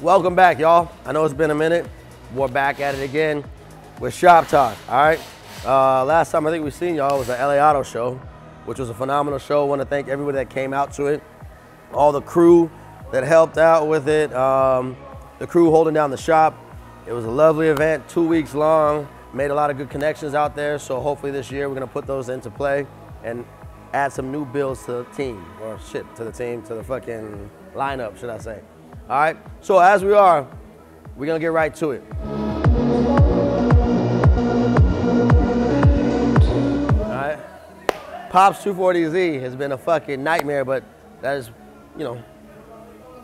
Welcome back, y'all. I know it's been a minute. We're back at it again with Shop Talk, all right? Last time I think we seen y'all was the LA Auto Show, which was a phenomenal show. I want to thank everybody that came out to it, all the crew that helped out with it, the crew holding down the shop. It was a lovely event, 2 weeks long, made a lot of good connections out there, so hopefully this year we're going to put those into play and add some new builds to the team, or shit, to the team, to the fucking lineup, should I say. All right, so as we are, we're gonna get right to it. All right, Pop's 240Z has been a fucking nightmare, but that is, you know,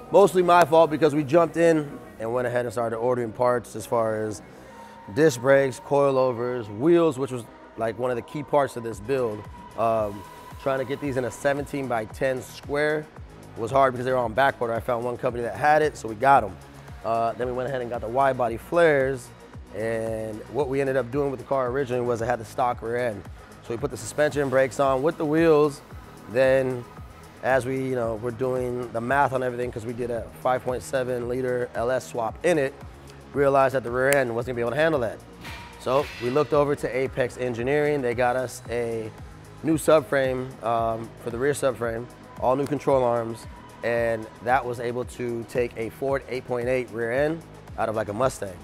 mostly my fault because we jumped in and went ahead and started ordering parts as far as disc brakes, coilovers, wheels, which was like one of the key parts of this build. Trying to get these in a 17 by 10 square was hard because they were on back order. I found one company that had it, so we got them. Then we went ahead and got the wide body flares, and what we ended up doing with the car originally was it had the stock rear end. So we put the suspension brakes on with the wheels. Then as we, you know, we're doing the math on everything because we did a 5.7 liter LS swap in it, realized that the rear end wasn't gonna be able to handle that. So we looked over to Apex Engineering. They got us a new subframe for the rear subframe, all new control arms, and that was able to take a Ford 8.8 rear end out of like a Mustang.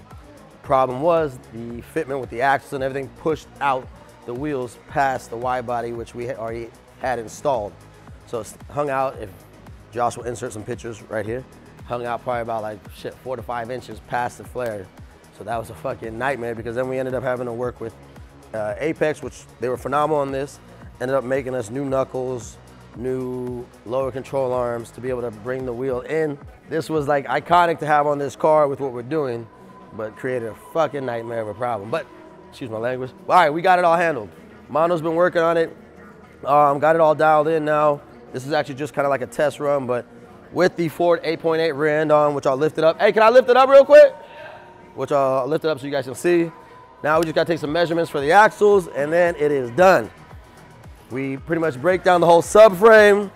Problem was the fitment with the axles and everything pushed out the wheels past the wide body, which we already had installed. So it's hung out, if Josh will insert some pictures right here, hung out probably about like, shit, 4 to 5 inches past the flare. So that was a fucking nightmare because then we ended up having to work with Apex, which they were phenomenal on this, ended up making us new knuckles, new lower control arms to be able to bring the wheel in. This was like iconic to have on this car with what we're doing, but created a fucking nightmare of a problem. But, excuse my language. All right, we got it all handled. Mono's been working on it. Got it all dialed in now. This is actually just kind of like a test run, but with the Ford 8.8 rear end on, which I'll lift it up. Hey, can I lift it up real quick? Which I'll lift it up so you guys can see. Now we just gotta take some measurements for the axles, and then it is done. We pretty much break down the whole subframe.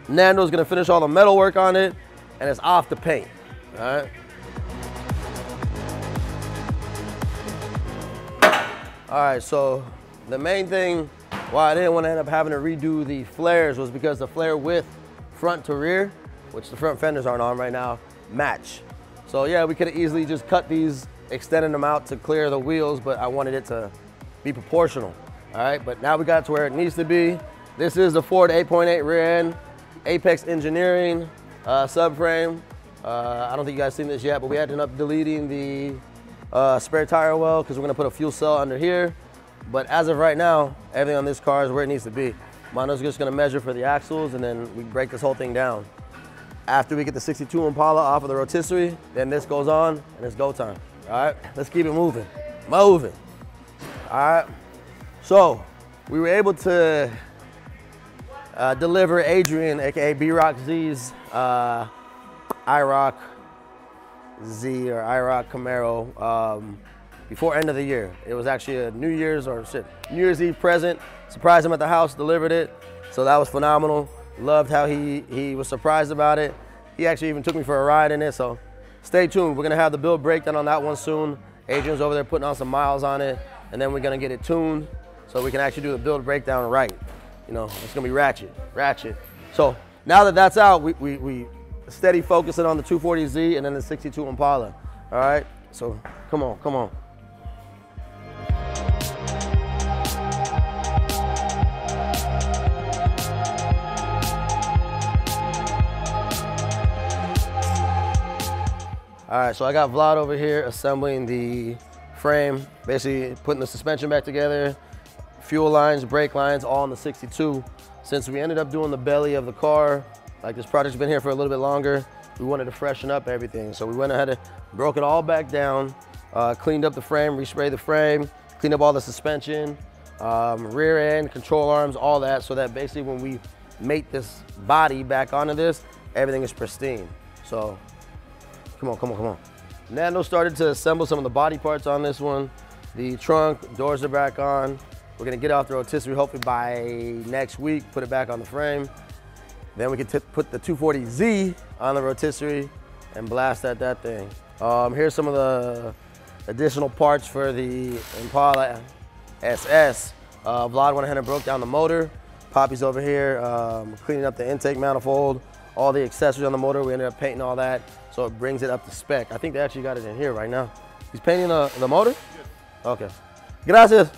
Nando's gonna finish all the metal work on it, and it's off the paint, all right? All right, so the main thing why I didn't want to end up having to redo the flares was because the flare width front to rear, which the front fenders aren't on right now, match. So yeah, we could have easily just cut these, extended them out to clear the wheels, but I wanted it to be proportional. All right, but now we got it to where it needs to be. This is the Ford 8.8 rear end, Apex Engineering subframe. I don't think you guys seen this yet, but we had to end up deleting the spare tire well because we're gonna put a fuel cell under here. But as of right now, everything on this car is where it needs to be. Mono's just gonna measure for the axles and then we break this whole thing down. After we get the 62 Impala off of the rotisserie, then this goes on and it's go time. All right, let's keep it moving. Moving. All right. So we were able to deliver Adrian, AKA B-Rock Z's IROC Z or IROC Camaro before end of the year. It was actually a New Year's Eve present. Surprised him at the house, delivered it. So that was phenomenal. Loved how he was surprised about it. He actually even took me for a ride in it. So stay tuned. We're gonna have the build breakdown on that one soon. Adrian's over there putting on some miles on it, and then we're gonna get it tuned so we can actually do the build breakdown right. You know, it's gonna be ratchet. So now that that's out, we steady focusing on the 240Z and then the 62 Impala. All right, so come on. All right, so I got Vlad over here assembling the frame, basically putting the suspension back together, fuel lines, brake lines, all in the 62. Since we ended up doing the belly of the car, like this project's been here for a little bit longer, we wanted to freshen up everything. So we went ahead and broke it all back down, cleaned up the frame, resprayed the frame, cleaned up all the suspension, rear end, control arms, all that, so that basically when we mate this body back onto this, everything is pristine. So come on. Nando started to assemble some of the body parts on this one. The trunk, doors are back on. We're gonna get off the rotisserie hopefully by next week, put it back on the frame. Then we can put the 240Z on the rotisserie and blast at that thing. Here's some of the additional parts for the Impala SS. Vlad went ahead and broke down the motor. Poppy's over here cleaning up the intake manifold, all the accessories on the motor. We ended up painting all that, so it brings it up to spec. I think they actually got it in here right now. He's painting the motor? Okay. Gracias.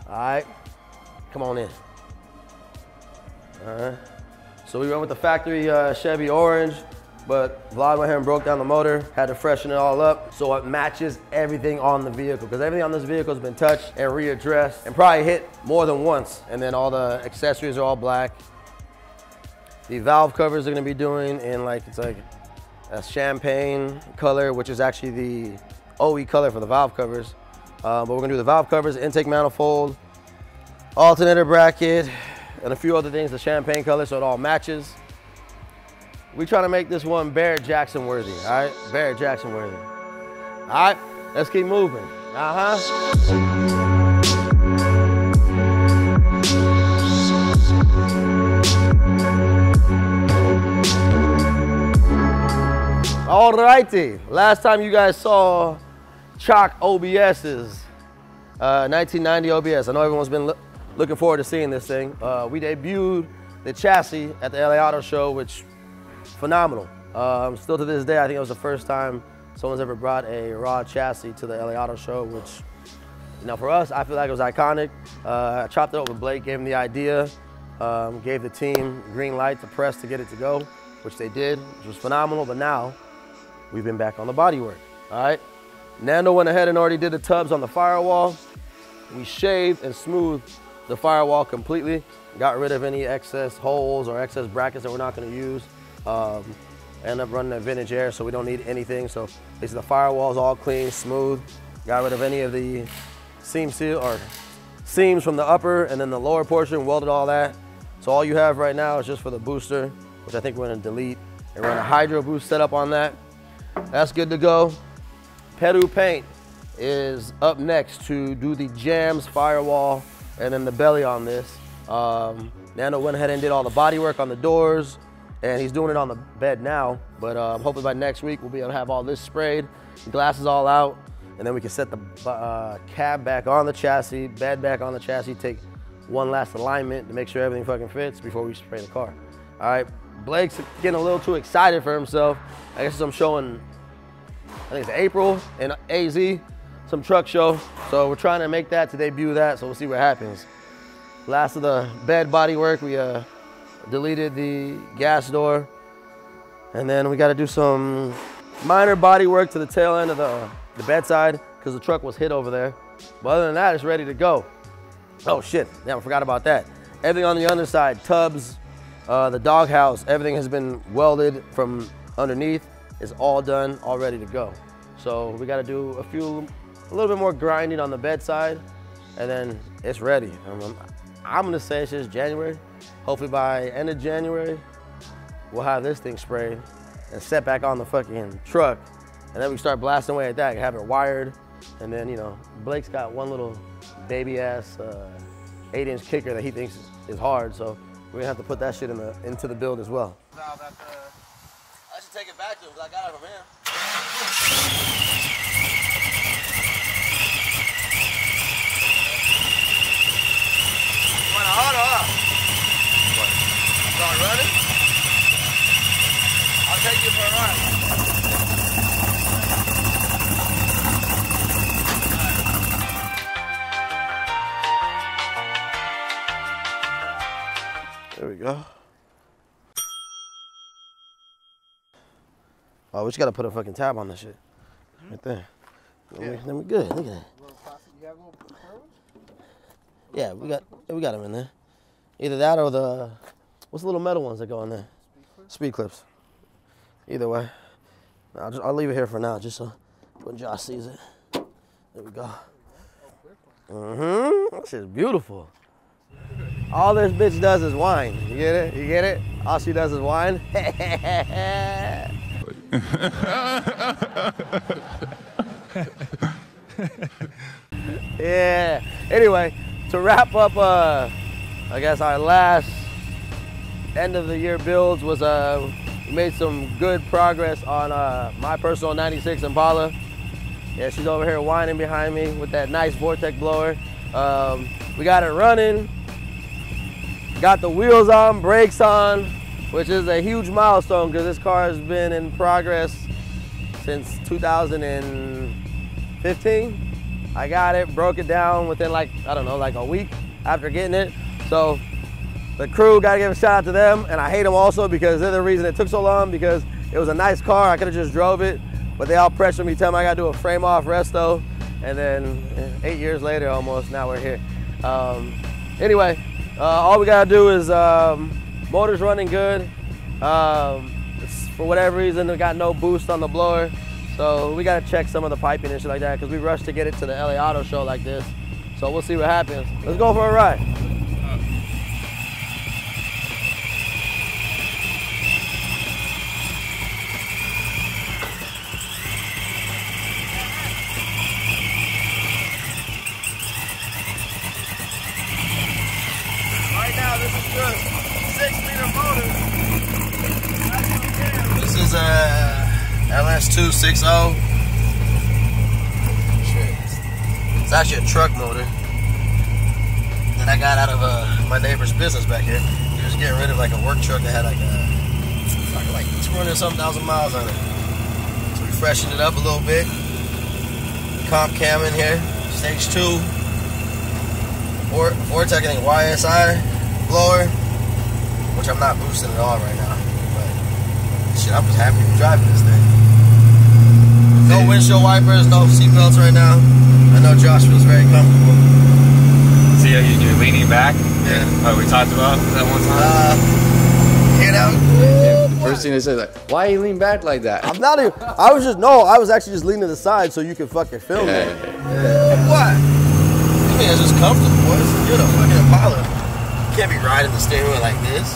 All right, come on in. All right. So we went with the factory Chevy orange, but Vlad went ahead and broke down the motor, had to freshen it all up so it matches everything on the vehicle, because everything on this vehicle has been touched and readdressed and probably hit more than once. And then all the accessories are all black. The valve covers are gonna be doing in it's like a champagne color, which is actually the OE color for the valve covers. But we're gonna do the valve covers, intake manifold, alternator bracket, and a few other things, the champagne color, so it all matches. We trying to make this one Barrett Jackson worthy, all right? Barrett Jackson worthy. All right, let's keep moving. All righty, last time you guys saw Chalk OBS's 1990 OBS. I know everyone's been looking forward to seeing this thing. We debuted the chassis at the LA Auto Show, which phenomenal. Still to this day, I think it was the first time someone's ever brought a raw chassis to the LA Auto Show, which, you know, for us, I feel like it was iconic. I chopped it up with Blake, gave him the idea, gave the team green light to press to get it to go, which they did, which was phenomenal. But now we've been back on the bodywork. All right. Nando went ahead and already did the tubs on the firewall. We shaved and smoothed the firewall completely, got rid of any excess holes or excess brackets that we're not going to use. End up running a vintage air, so we don't need anything. So basically the firewall's all clean, smooth. Got rid of any of the seams from the upper and then the lower portion, welded all that. So all you have right now is just for the booster, which I think we're going to delete and run a hydro boost setup on that. That's good to go. Peru Paint is up next to do the jams, firewall, and then the belly on this. Nando went ahead and did all the body work on the doors, and he's doing it on the bed now, but hopefully by next week we'll be able to have all this sprayed, the glasses all out, and then we can set the cab back on the chassis, bed back on the chassis, take one last alignment to make sure everything fucking fits before we spray the car. All right, Blake's getting a little too excited for himself. I guess I'm showing, I think it's April in AZ, some truck show. So we're trying to make that to debut that, so we'll see what happens. Last of the bed body work, we deleted the gas door. And then we got to do some minor body work to the tail end of the bedside because the truck was hit over there. But other than that, it's ready to go. Oh shit, yeah, I forgot about that. Everything on the underside, tubs, the doghouse, everything has been welded from underneath. It's all done, all ready to go. So we got to do a little bit more grinding on the bedside, and then it's ready. I'm gonna say it's just January. Hopefully by end of January, we'll have this thing sprayed and set back on the fucking truck, and then we start blasting away at that, have it wired, and then, you know, Blake's got one little baby ass 8-inch kicker that he thinks is hard, so we're gonna have to put that shit into the build as well. I should take it back to him because I got it from him. Want to hold up? What? Start running? I'll take you for a ride. There we go. Oh, we just gotta put a fucking tab on this shit. Right there. Yeah. Then we good. Look at that. Yeah, we got them in there. Either that or the, what's the little metal ones that go in there? Speed clips. Either way. I'll leave it here for now, just so when Josh sees it. There we go. Mm-hmm. That shit's beautiful. All this bitch does is whine. You get it? You get it? All she does is whine. Yeah. Anyway, to wrap up, I guess our last end of the year builds was We made some good progress on my personal 96 Impala. Yeah, she's over here whining behind me with that nice Vortex blower. We got it running, got the wheels on, brakes on, which is a huge milestone because this car has been in progress since 2015. I got it, broke it down within like, I don't know, like a week after getting it. So the crew, gotta give a shout out to them, and I hate them also because they're the reason it took so long, because it was a nice car, I could've just drove it, but they all pressured me, tell me I gotta do a frame off resto, and then 8 years later almost, now we're here. Anyway, all we gotta do is, motor's running good. For whatever reason, it got no boost on the blower, so we gotta check some of the piping and shit like that, because we rushed to get it to the LA Auto Show like this. So we'll see what happens. Let's go for a ride. Right now, this is good. 6-liter motor. This is a LS260. It's actually a truck motor that I got out of my neighbor's business back here. He was getting rid of like a work truck that had like 200-something miles on it. So we freshened it up a little bit. Comp cam in here, stage 2. Vortex, I think YSI blower, which I'm not boosting at all right now. But shit, I'm just happy to be driving this thing. No windshield wipers, no seatbelts right now. I know Josh feels very comfortable. See how you're leaning back? Yeah. Like we talked about that one time? You know? The first thing they say is like, why you lean back like that? I'm not even, I was actually just leaning to the side so you could fucking film it. Yeah. What? I mean, it's just comfortable, boys. You're the fucking Impala. You can't be riding the steering wheel like this.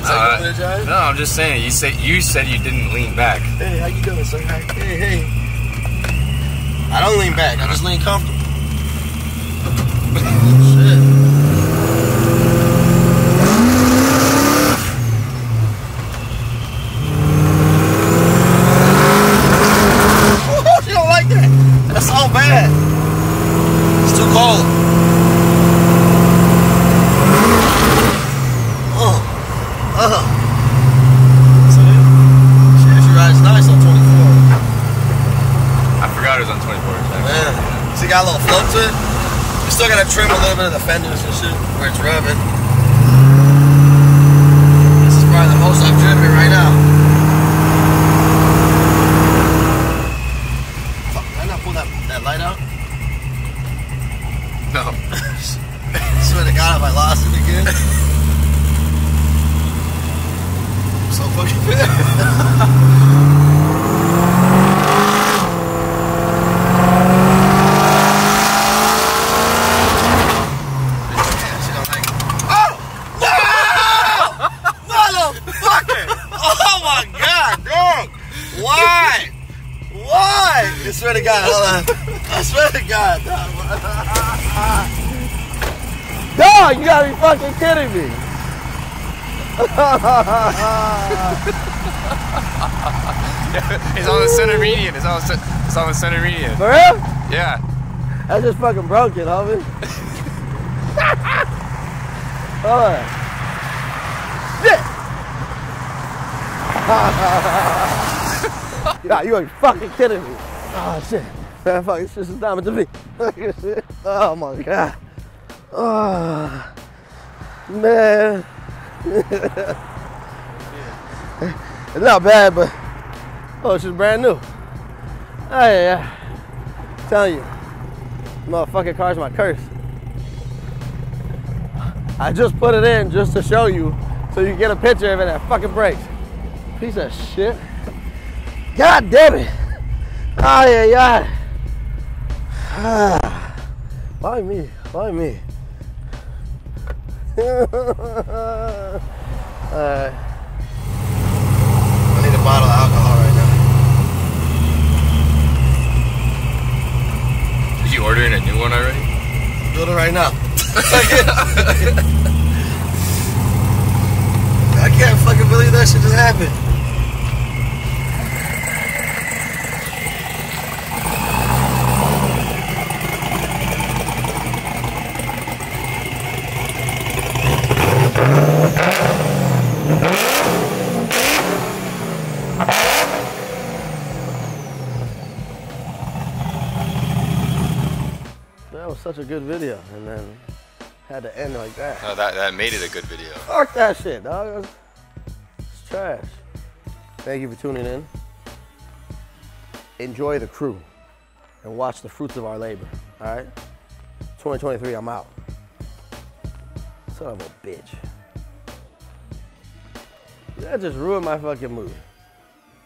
No, I'm just saying, you said you didn't lean back. Hey, how you doing, sir? Hey. I don't lean back, I just lean comfortable. Shit. Oh, she don't like that. That's all bad. It's too cold. So she rides nice on 24. I forgot it was on 24. Man, see, got a little float to it. You still gotta trim a little bit of the fenders and shit where it's rubbing. This is probably the most I've driven it right now. Fuck, did I not pull that light out? No. I swear to God, if I lost it again. I'm so fucking pissed. Why? I swear to God, hold on. I swear to God. Dog, you gotta be fucking kidding me. It's on the center median. It's on the center median. For real? Yeah. That's just fucking broken, homie. Hold on. Yeah. You are fucking kidding me. Oh shit. Man, fuck, this shit is diamond to me. Oh my God. Oh man. It's not bad, but oh, it's just brand new. Oh yeah. I'm telling you, motherfucking car's my curse. I just put it in just to show you, so you get a picture of it that fucking breaks. Piece of shit. God damn it. Oh yeah. Why me? Why me? Alright. I need a bottle of alcohol right now. Did you ordering a new one already? I'm doing it right now. I can't fucking believe that shit just happened. That was such a good video, and then had to end like that. Oh, that made it a good video. Fuck that shit, dog. It's trash. Thank you for tuning in. Enjoy the crew and watch the fruits of our labor, all right? 2023, I'm out. Son of a bitch. That just ruined my fucking mood.